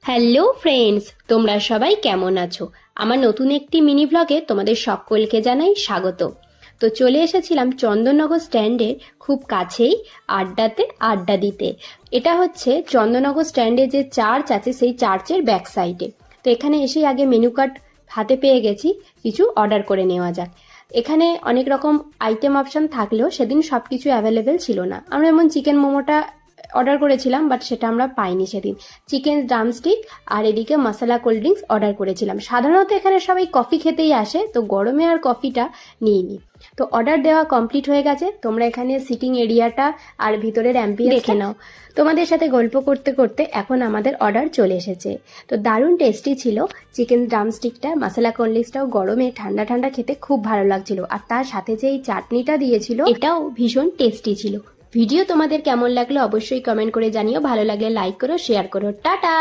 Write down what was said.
Hello friends, তোমরা সবাই কেমন আছো? আমার নতুন একটি মিনি ভ্লগে তোমাদের সকলকে জানাই স্বাগত। তো চলে এসেছিলাম চন্দননগর স্ট্যান্ডের খুব কাছেই আড্ডাতে আড্ডা দিতে। এটা হচ্ছে চন্দননগর স্ট্যান্ডে যে চার্চ আছে সেই চার্চের ব্যাক সাইডে। তো এখানে এসেই আগে মেনু কার্ড হাতে পেয়ে গেছি, কিছু অর্ডার করে নেওয়া যাক। এখানে অনেক রকম আইটেম অপশন থাকলেও সেদিন সব কিছু অ্যাভেলেবেল ছিল না। আমরা যেমন চিকেন মোমোটা অর্ডার করেছিলাম, বাট সেটা আমরা পাইনি সেদিন। চিকেন ড্রামস্টিক আর এদিকে মশলা কোল্ড ড্রিঙ্কস অর্ডার করেছিলাম। সাধারণত এখানে সবাই কফি খেতেই আসে, তো গরমে আর কফিটা নিইনি। তো অর্ডার দেওয়া কমপ্লিট হয়ে গেছে। তোমরা এখানে সিটিং এরিয়াটা আর ভিতরের অ্যাম্বিয়েন্স দেখে নাও। তোমাদের সাথে গল্প করতে করতে এখন আমাদের অর্ডার চলে এসেছে। তো দারুণ টেস্টি ছিল চিকেন ড্রামস্টিকটা, মশলা কোল্ড ড্রিঙ্কসটাও গরমে ঠান্ডা ঠান্ডা খেতে খুব ভালো লাগছিল। আর তার সাথে যে এই চাটনিটা দিয়েছিল এটাও ভীষণ টেস্টি ছিল। ভিডিও তোমাদের কেমন লাগলো অবশ্যই কমেন্ট করে জানিও। ভালো লাগলে লাইক করো, শেয়ার করো। টাটা।